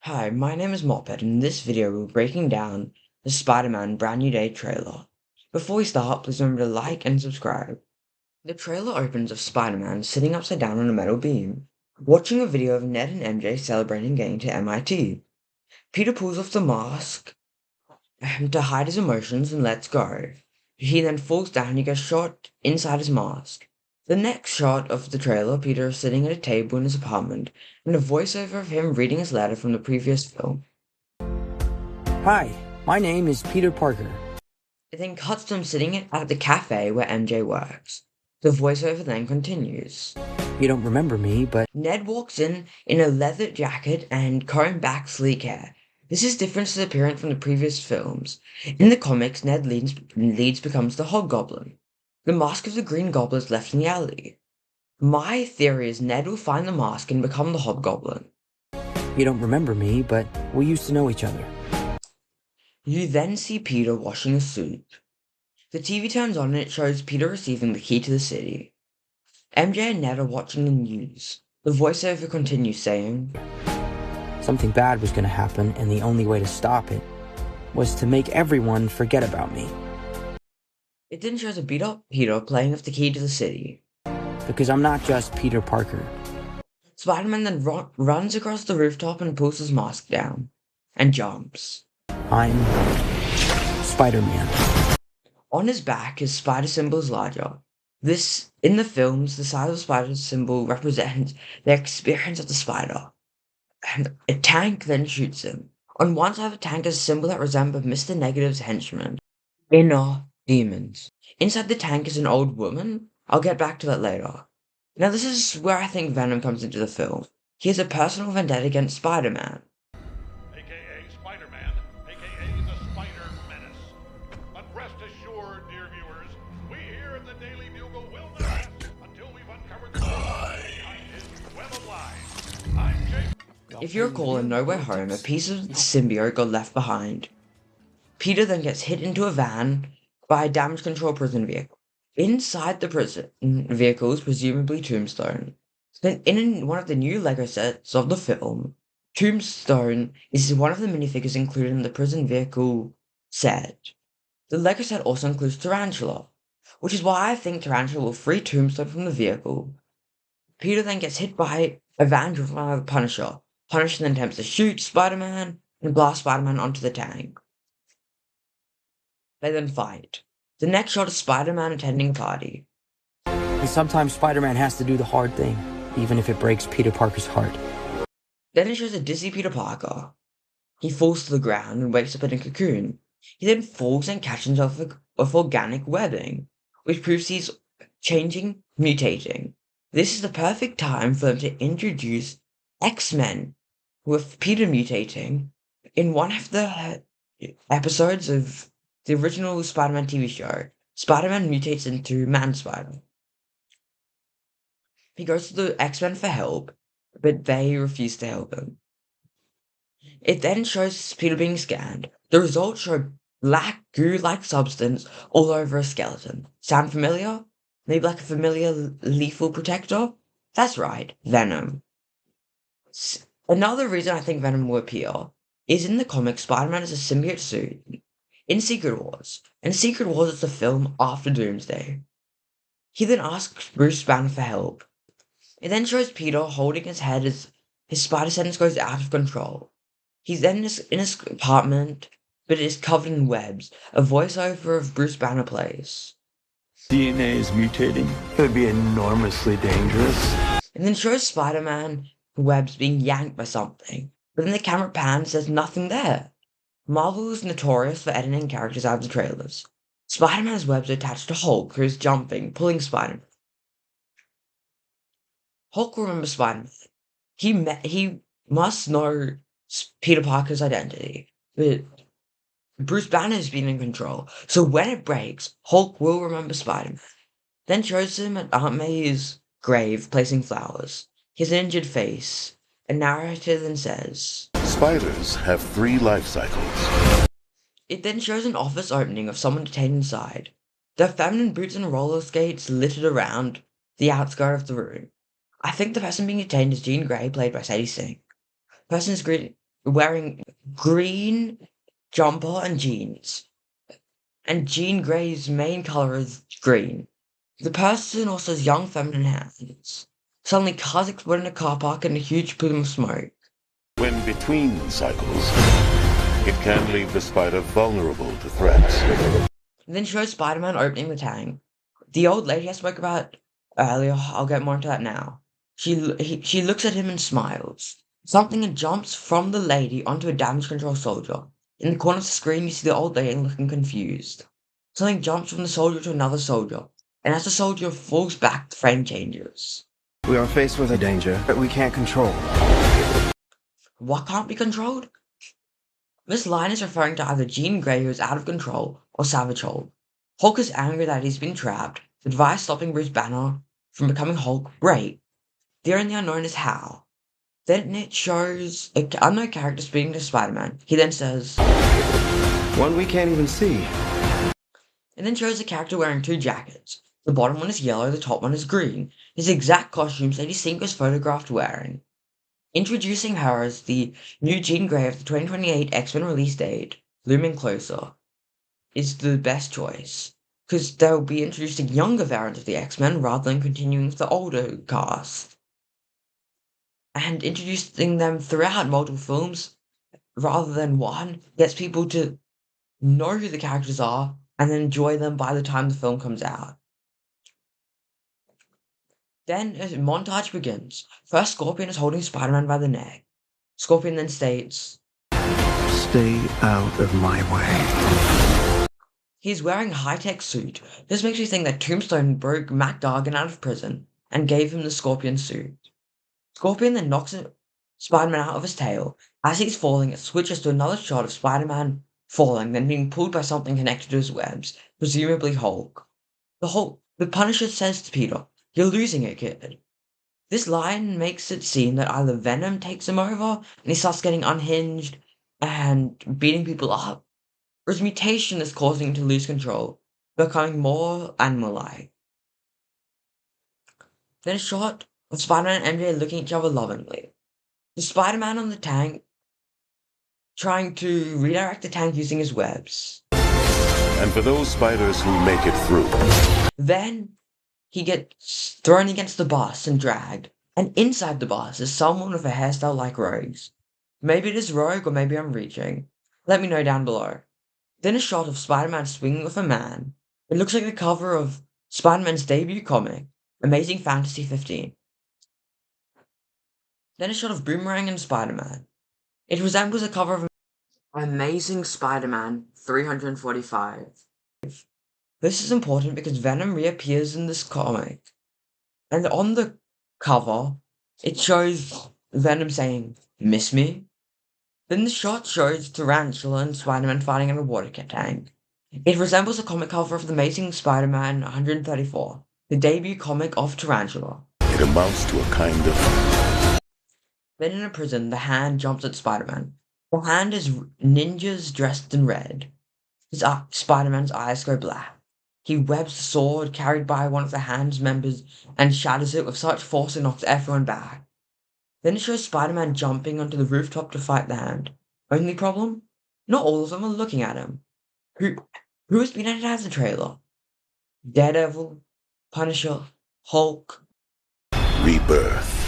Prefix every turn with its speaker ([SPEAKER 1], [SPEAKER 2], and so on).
[SPEAKER 1] Hi, my name is Moophead, and in this video we're breaking down the Spider-Man Brand New Day trailer. Before we start, please remember to like and subscribe. The trailer opens with Spider-Man sitting upside down on a metal beam, watching a video of Ned and MJ celebrating getting to MIT. Peter pulls off the mask to hide his emotions and lets go. He then falls down and he gets shot inside his mask. The next shot of the trailer, Peter is sitting at a table in his apartment, and a voiceover of him reading his letter from the previous film.
[SPEAKER 2] Hi, my name is Peter Parker.
[SPEAKER 1] It then cuts to him sitting at the cafe where MJ works. The voiceover then continues.
[SPEAKER 2] You don't remember me, but
[SPEAKER 1] Ned walks in a leather jacket and combed back sleek hair. This is different to the appearance from the previous films. In the comics, Ned Leeds becomes the Hobgoblin. The mask of the Green Goblin is left in the alley. My theory is Ned will find the mask and become the Hobgoblin.
[SPEAKER 2] you don't remember me, but we used to know each other.
[SPEAKER 1] You then see Peter washing his suit. The TV turns on and it shows Peter receiving the key to the city. MJ and Ned are watching the news. The voiceover continues saying,
[SPEAKER 2] Something bad was going to happen, and the only way to stop it was to make everyone forget about me.
[SPEAKER 1] It then shows a beat up Peter playing with the key to the city.
[SPEAKER 2] Because I'm not just Peter Parker.
[SPEAKER 1] Spider-Man then runs across the rooftop and pulls his mask down. And jumps.
[SPEAKER 2] I'm Spider-Man.
[SPEAKER 1] On his back, his spider symbol is larger. In the films, the size of the spider symbol represents the experience of the spider. And a tank then shoots him. On one side of the tank is a symbol that resembles Mr. Negative's henchman, Inner Demons. Inside the tank is an old woman. I'll get back to that later. Now this is where I think Venom comes into the film. He has a personal vendetta against Spider-Man.
[SPEAKER 3] AKA Spider-Man, AKA the Spider Menace. But rest assured, dear viewers, we here at the Daily Bugle will not rest until we've uncovered the truth behind his web of lies. I'm Jake.
[SPEAKER 1] If you recall in No Way Home, a piece of the symbiote got left behind. Peter then gets hit into a van by a damage control prison vehicle. Inside the prison vehicle is presumably Tombstone. Then in one of the new LEGO sets of the film, Tombstone is one of the minifigures included in the prison vehicle set. The LEGO set also includes Tarantula, which is why I think Tarantula will free Tombstone from the vehicle. Peter then gets hit by a van driven by the Punisher. Punisher then attempts to shoot Spider-Man and blast Spider-Man onto the tank. They then fight. The next shot is Spider-Man attending a party.
[SPEAKER 2] And sometimes Spider-Man has to do the hard thing, even if it breaks Peter Parker's heart.
[SPEAKER 1] Then it shows a dizzy Peter Parker. He falls to the ground and wakes up in a cocoon. He then falls and catches himself with organic webbing, which proves he's changing, mutating. This is the perfect time for them to introduce X-Men, with Peter mutating. In one of the episodes of the original Spider-Man TV show, Spider-Man mutates into Man-Spider. He goes to the X-Men for help, but they refuse to help him. It then shows Peter being scanned. The results show black goo-like substance all over a skeleton. Sound familiar? Maybe like a familiar lethal protector? That's right, Venom. Another reason I think Venom will appear is in the comics, Spider-Man has a symbiote suit in Secret Wars. And Secret Wars is the film after Doomsday. He then asks Bruce Banner for help. It then shows Peter holding his head as his spider sense goes out of control. He's then in his apartment, but it is covered in webs. A voiceover of Bruce Banner plays.
[SPEAKER 4] DNA is mutating. It would be enormously dangerous.
[SPEAKER 1] And then shows Spider-Man webs being yanked by something. But then the camera pans, there's nothing there. Marvel is notorious for editing characters out of the trailers. Spider-Man's webs are attached to Hulk, who is jumping, pulling Spider-Man. Hulk remembers Spider-Man. He must know Peter Parker's identity, but Bruce Banner has been in control, so when it breaks, Hulk will remember Spider-Man. Then shows him at Aunt May's grave placing flowers. His injured face. A narrator then says,
[SPEAKER 5] Spiders have 3 life cycles.
[SPEAKER 1] It then shows an office opening of someone detained inside. There are feminine boots and roller skates littered around the outskirt of the room. I think the person being detained is Jean Grey, played by Sadie Sink. The person is wearing green jumper and jeans. And Jean Grey's main color is green. The person also has young feminine hands. Suddenly, cars explode in a car park and a huge plume of smoke.
[SPEAKER 5] When between cycles, it can leave the spider vulnerable to threats.
[SPEAKER 1] And then shows Spider-Man opening the tank. The old lady I spoke about earlier, I'll get more into that now. She looks at him and smiles. Something jumps from the lady onto a damage control soldier. In the corner of the screen, you see the old lady looking confused. Something jumps from the soldier to another soldier, and as the soldier falls back, the frame changes.
[SPEAKER 6] We are faced with a danger that we can't control.
[SPEAKER 1] What can't be controlled? This line is referring to either Jean Grey, who is out of control, or Savage Hulk. Hulk is angry that he's been trapped. The device stopping Bruce Banner from becoming Hulk breaks. The only unknown is how. Then it shows an unknown character speaking to Spider-Man. He then says,
[SPEAKER 6] One we can't even see.
[SPEAKER 1] And then shows a character wearing two jackets. The bottom one is yellow, the top one is green. His exact costumes Lady Sink was photographed wearing. Introducing her as the new Jean Grey of the 2028 X-Men release date, looming closer, is the best choice. Because they'll be introducing younger variants of the X-Men rather than continuing with the older cast. And introducing them throughout multiple films rather than one gets people to know who the characters are and then enjoy them by the time the film comes out. Then a montage begins. First, Scorpion is holding Spider-Man by the neck. Scorpion then states,
[SPEAKER 6] Stay out of my way.
[SPEAKER 1] He's wearing a high-tech suit. This makes me think that Tombstone broke Mac Gargan out of prison and gave him the Scorpion suit. Scorpion then knocks Spider-Man out of his tail. As he's falling, it switches to another shot of Spider-Man falling, then being pulled by something connected to his webs, presumably Hulk. The Punisher says to Peter, You're losing it, kid. This line makes it seem that either Venom takes him over and he starts getting unhinged and beating people up, or his mutation is causing him to lose control, becoming more animal-like. Then a shot of Spider-Man and MJ looking at each other lovingly. The Spider-Man on the tank trying to redirect the tank using his webs.
[SPEAKER 5] And for those spiders who make it through,
[SPEAKER 1] Then he gets thrown against the bus and dragged, and inside the bus is someone with a hairstyle like Rogue's. Maybe it is Rogue, or maybe I'm reaching. Let me know down below. Then a shot of Spider-Man swinging with a man. It looks like the cover of Spider-Man's debut comic, Amazing Fantasy 15. Then a shot of Boomerang and Spider-Man. It resembles a cover of Amazing Spider-Man 345. This is important because Venom reappears in this comic. And on the cover, it shows Venom saying, Miss me? Then the shot shows Tarantula and Spider-Man fighting in a water tank. It resembles a comic cover of The Amazing Spider-Man 134, the debut comic of Tarantula.
[SPEAKER 5] it amounts to a kind of...
[SPEAKER 1] Then in a prison, the Hand jumps at Spider-Man. The Hand is ninjas dressed in red. Spider-Man's eyes go black. He webs the sword carried by one of the Hand's members and shatters it with such force it knocks everyone back. Then it shows Spider-Man jumping onto the rooftop to fight the Hand. Only problem? Not all of them are looking at him. Who has been added as a trailer? Daredevil, Punisher, Hulk.
[SPEAKER 5] rebirth.